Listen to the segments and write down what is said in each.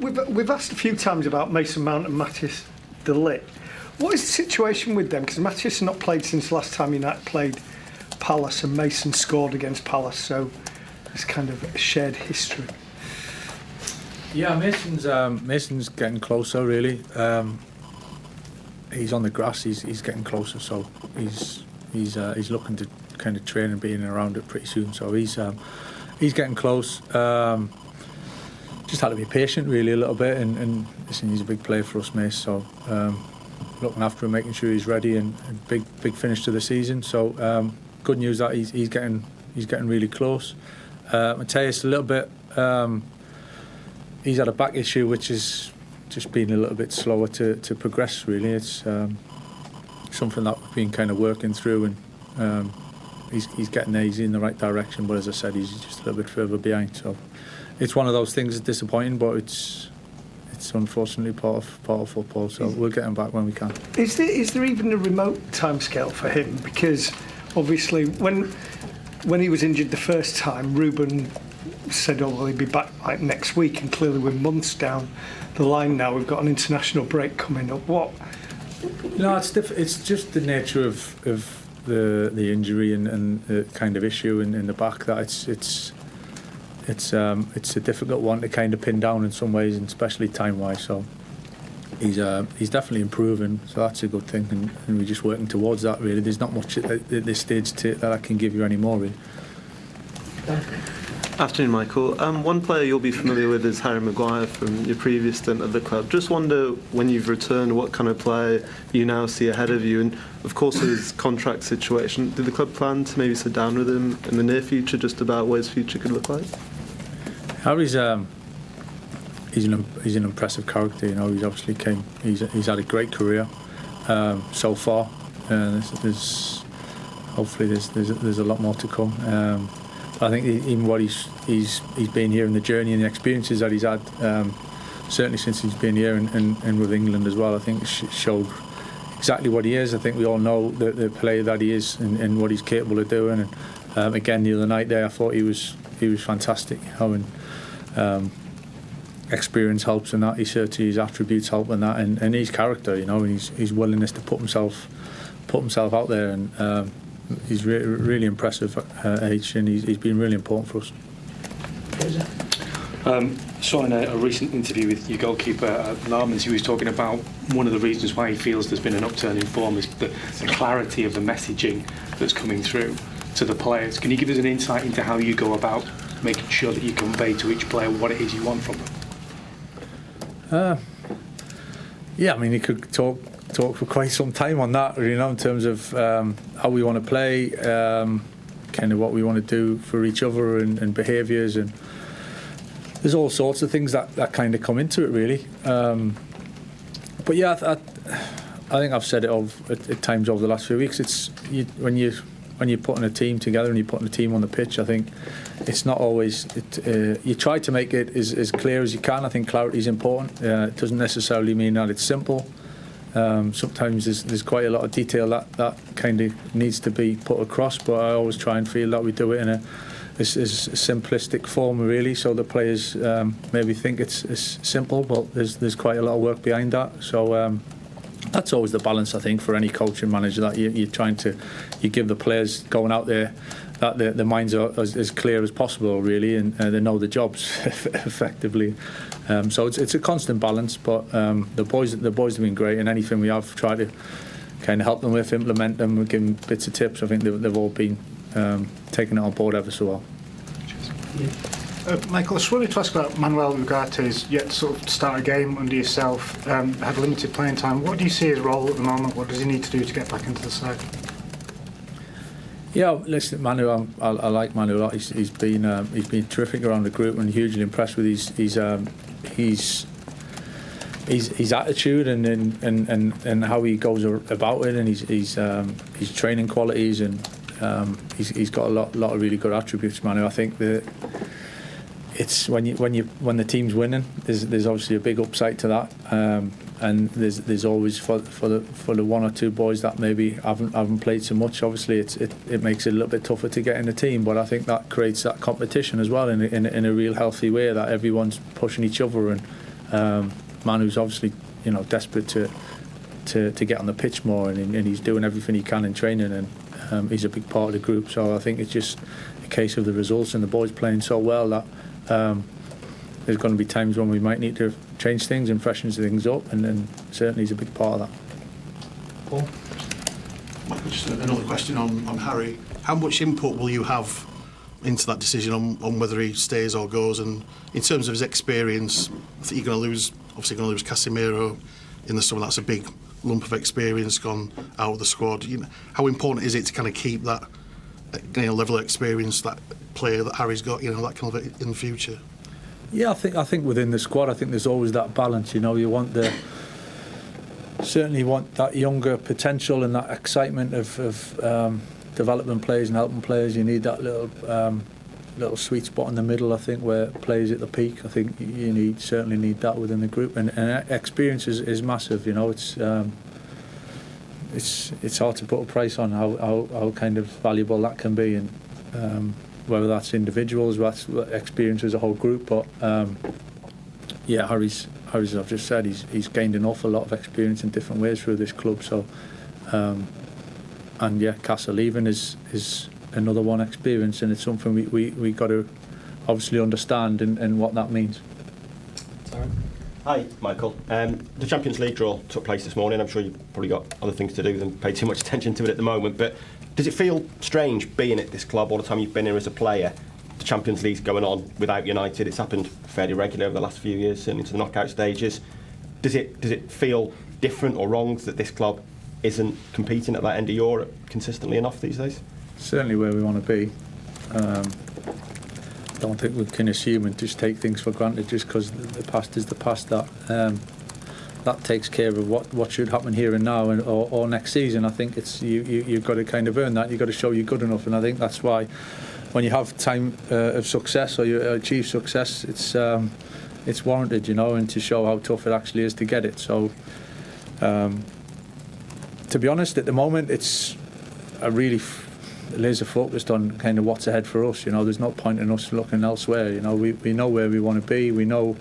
we've asked a few times about Mason Mount and Matthias de Ligt. What is the situation with them? Because Matthias has not played since last time United played Palace, and Mason scored against Palace, so it's kind of a shared history. Yeah, Mason's getting closer really. He's on the grass. He's getting closer, so he's looking to kind of train and being around it pretty soon. So he's getting close. Just had to be patient really a little bit, and listen, he's a big player for us, Mace. So looking after him, making sure he's ready, and big finish to the season. So good news that he's getting really close. Matthias a little bit. He's had a back issue, which is just been a little bit slower to progress. Really, it's something that we've been kind of working through, and he's getting there. He's in the right direction, but as I said, he's just a little bit further behind. So it's one of those things that's disappointing, but it's unfortunately part of football. So we'll get him back when we can. Is there even a remote timescale for him? Because obviously, when he was injured the first time, Ruben said, "Oh, well, he'll be back like next week," and clearly we're months down the line now. We've got an international break coming up. What? No, it's just the nature of the injury and the kind of issue in the back that it's a difficult one to kind of pin down in some ways, and especially time-wise. So he's definitely improving, so that's a good thing, and we're just working towards that. Really, there's not much at this stage that I can give you anymore. Really. Afternoon, Michael. One player you'll be familiar with is Harry Maguire from your previous stint at the club. Just wonder, when you've returned, what kind of player you now see ahead of you, and of course his contract situation. Do the club plan to maybe sit down with him in the near future just about what his future could look like? Harry's he's an impressive character. You know, he's obviously he's had a great career so far. Hopefully there's a lot more to come. I think even what he's been here, and the journey and the experiences that he's had, certainly since he's been here and with England as well, I think showed exactly what he is. I think we all know the player that he is and what he's capable of doing. And again, the other night there, I thought he was fantastic. Experience helps in that. He certainly, his attributes help in that, and his character, you know, and his willingness to put himself out there, and he's really impressive at age, and he's been really important for us. Saw in a recent interview with your goalkeeper Larmans, he was talking about one of the reasons why he feels there's been an upturn in form is the clarity of the messaging that's coming through to the players. Can you give us an insight into how you go about making sure that you convey to each player what it is you want from them? Yeah, I mean, you could talk for quite some time on that, you know, in terms of how we want to play, kind of what we want to do for each other, and behaviours, and there's all sorts of things that kind of come into it, really. But yeah, I think I've said it at times over the last few weeks. It's when you're putting a team together and you're putting a team on the pitch, I think it's not always. You try to make it as clear as you can. I think clarity is important. It doesn't necessarily mean that it's simple. Sometimes there's quite a lot of detail that kind of needs to be put across, but I always try and feel that we do it in a simplistic form, really, so the players maybe think it's simple, but there's quite a lot of work behind that. So that's always the balance, I think, for any coach and manager, that you're trying to give the players going out there that their minds are as clear as possible, really, and they know the jobs effectively. So it's a constant balance, but the boys have been great, and anything we have tried to kind of help them with, implement them, we give them bits of tips. I think they've all been taking it on board ever so well. Michael, I just wanted to ask about Manuel Ugarte's yet to sort of start a game under yourself, had limited playing time. What do you see his role at the moment? What does he need to do to get back into the side? Yeah, listen, Manu, I like Manu a lot. He's been terrific around the group, and hugely impressed with his attitude and how he goes about it, and his training qualities, and he's got a lot of really good attributes, Manu. I think that it's when the team's winning, there's obviously a big upside to that, and there's always for the one or two boys that maybe haven't played so much. Obviously, it makes it a little bit tougher to get in the team, but I think that creates that competition as well in a real healthy way, that everyone's pushing each other, Man who's obviously, you know, desperate to get on the pitch more, and he's doing everything he can in training, and he's a big part of the group. So I think it's just a case of the results and the boys playing so well that there's going to be times when we might need to change things and freshen things up, and certainly he's a big part of that. Paul? Michael, just another question on Harry. How much input will you have into that decision on whether he stays or goes? And in terms of his experience, I think you're going to lose, obviously going to lose Casemiro in the summer. That's a big lump of experience gone out of the squad. You know, how important is it to kind of keep that, you know, level of experience, that player that Harry's got, you know, that kind of in the future? Yeah, I think within the squad, I think there's always that balance. You know, you want certainly want that younger potential and that excitement of developing players and helping players. You need that little sweet spot in the middle, I think, where players at the peak. I think you certainly need that within the group, and experience is massive. You know, it's hard to put a price on how kind of valuable that can be, and whether that's individuals, that's experience as a whole group. But yeah, Harry's, as I've just said, he's gained an awful lot of experience in different ways through this club. So, and yeah, Casa leaving is another one experience, and it's something we got to obviously understand and what that means. Sorry. Hi, Michael. The Champions League draw took place this morning. I'm sure you've probably got other things to do than pay too much attention to it at the moment, but does it feel strange being at this club all the time you've been here as a player? The Champions League's going on without United. It's happened fairly regularly over the last few years, certainly into the knockout stages. Does it feel different or wrong that this club isn't competing at that end of Europe consistently enough these days? Certainly where we want to be. Don't think we can assume and just take things for granted just because the past is the past. That takes care of what should happen here and now or next season. I think it's you've got to kind of earn that. You've got to show you're good enough, and I think that's why when you have time of success or you achieve success, it's warranted, you know, and to show how tough it actually is to get it. So to be honest, at the moment it's a really laser focused on kind of what's ahead for us. You know, there's no point in us looking elsewhere. You know, we know where we want to be. We know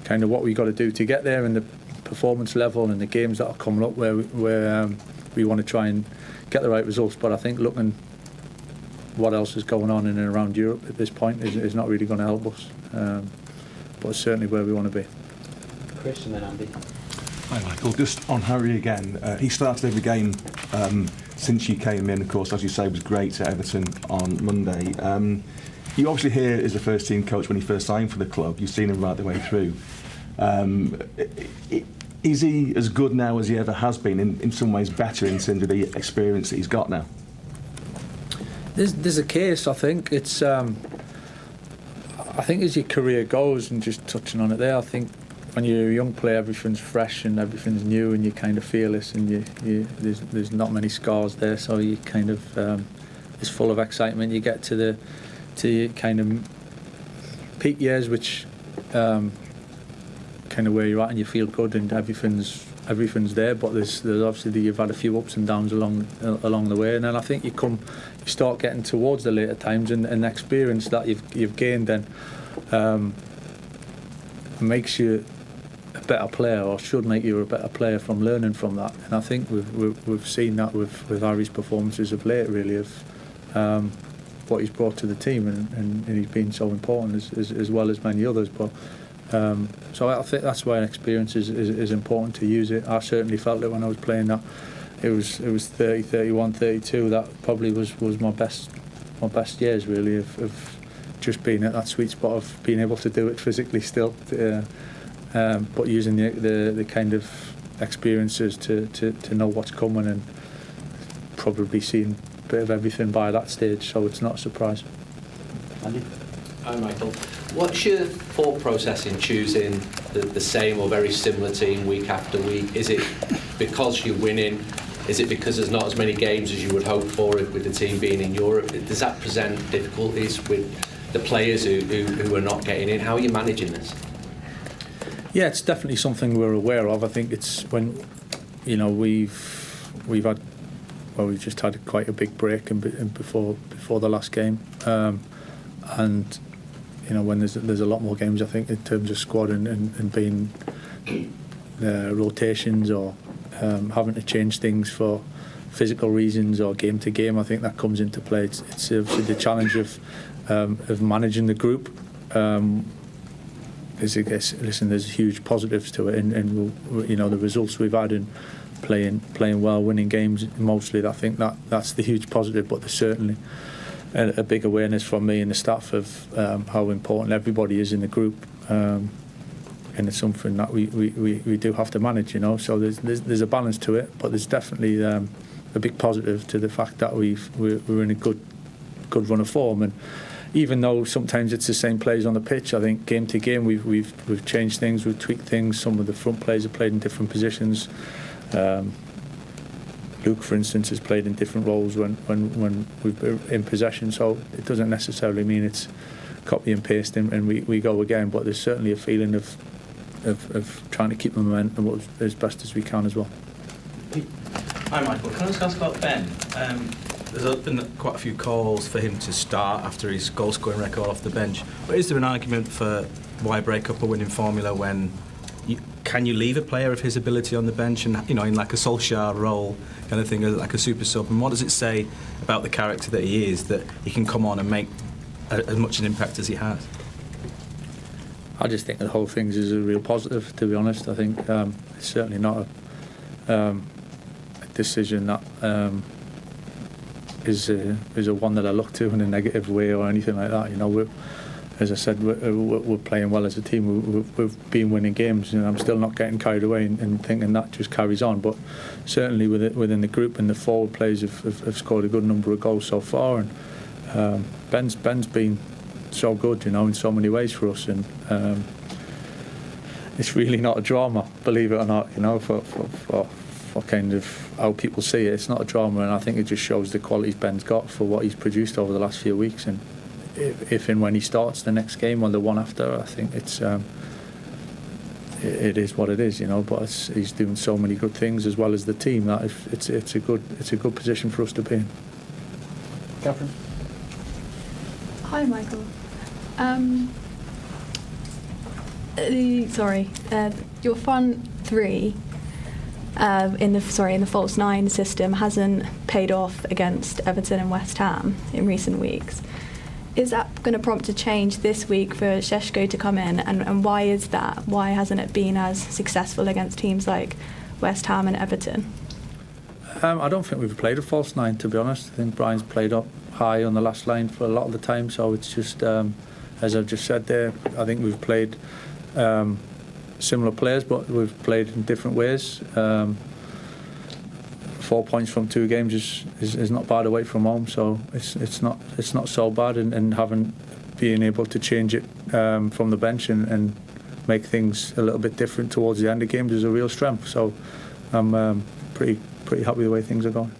kind of what we got to do to get there, and the performance level and the games that are coming up where we want to try and get the right results. But I think looking what else is going on in and around Europe at this point is not really going to help us. But it's certainly where we want to be. Chris and then Andy. Hi Michael, just on Harry again. He started every game since you came in, of course, as you say, was great at Everton on Monday. You obviously here as a first team coach when he first signed for the club. You've seen him right the way through. Is he as good now as he ever has been, in some ways better in terms of the experience that he's got now? There's a case, I think. It's I think as your career goes, and just touching on it there, I think when you're a young player, everything's fresh and everything's new, and you're kind of fearless, and there's not many scars there, so you kind of it's full of excitement. You get to kind of peak years, which kind of where you're at, and you feel good, and everything's there. But there's obviously you've had a few ups and downs along the way, and then I think you start getting towards the later times, and experience that you've gained then makes you a better player, or should make you a better player from learning from that. And I think we've seen that with Harry's performances of late, really, of what he's brought to the team, and he's been so important as well as many others. But so I think that's why experience is important to use it. I certainly felt it when I was playing that. It was 30, 31, 32. That probably was my best years, really, of just being at that sweet spot of being able to do it physically still, but using the kind of experiences to know what's coming, and probably seeing a bit of everything by that stage, so it's not a surprise. Andy? Hi Michael. What's your thought process in choosing the same or very similar team week after week? Is it because you're winning? Is it because there's not as many games as you would hope for with the team being in Europe? Does that present difficulties with the players who are not getting in? How are you managing this? Yeah, it's definitely something we're aware of. I think it's when, you know, we've just had quite a big break before the last game, and you know, when there's a lot more games, I think, in terms of squad and being rotations or having to change things for physical reasons or game to game. I think that comes into play. It's obviously the challenge of managing the group. There's huge positives to it, and the results we've had in playing well, winning games mostly. I think that's the huge positive. But there's certainly a big awareness from me and the staff of how important everybody is in the group, and it's something that we do have to manage. So there's a balance to it, but there's definitely a big positive to the fact that we're in a good run of form. And even though sometimes it's the same players on the pitch, I think game to game we've changed things, we've tweaked things. Some of the front players have played in different positions. Luke, for instance, has played in different roles when we've been in possession, so it doesn't necessarily mean it's copy and paste and we go again, but there's certainly a feeling of trying to keep the momentum as best as we can as well. Hi Michael, can I just ask about Ben? There's been quite a few calls for him to start after his goal scoring record off the bench, but is there an argument for why break up a winning formula when can you leave a player of his ability on the bench and in like a Solskjaer role kind of thing, like a super sub, and what does it say about the character that he is that he can come on and make as much an impact as he has? I just think the whole thing is a real positive, to be honest. I think it's certainly not a decision that is a one that I look to in a negative way or anything like that. As I said, we're playing well as a team. We've been winning games. I'm still not getting carried away and thinking that just carries on. But certainly within the group and the forward players have scored a good number of goals so far. And Ben's been so good, in so many ways for us. And it's really not a drama, believe it or not. For kind of how people see it, it's not a drama, and I think it just shows the qualities Ben's got for what he's produced over the last few weeks. And if and when he starts the next game or the one after, I think it is what it is, But he's doing so many good things as well as the team that it's a good position for us to be in. Catherine. Hi, Michael. Your front three in the false nine system hasn't paid off against Everton and West Ham in recent weeks. Is that going to prompt a change this week for Šeško to come in, and why is that? Why hasn't it been as successful against teams like West Ham and Everton? I don't think we've played a false nine, to be honest. I think Brian's played up high on the last line for a lot of the time, so it's just, as I've just said there, I think we've played similar players, but we've played in different ways. 4 points from 2 games is not bad away from home, so it's not so bad, and being able to change it from the bench and make things a little bit different towards the end of games is a real strength. So I'm pretty happy the way things are going.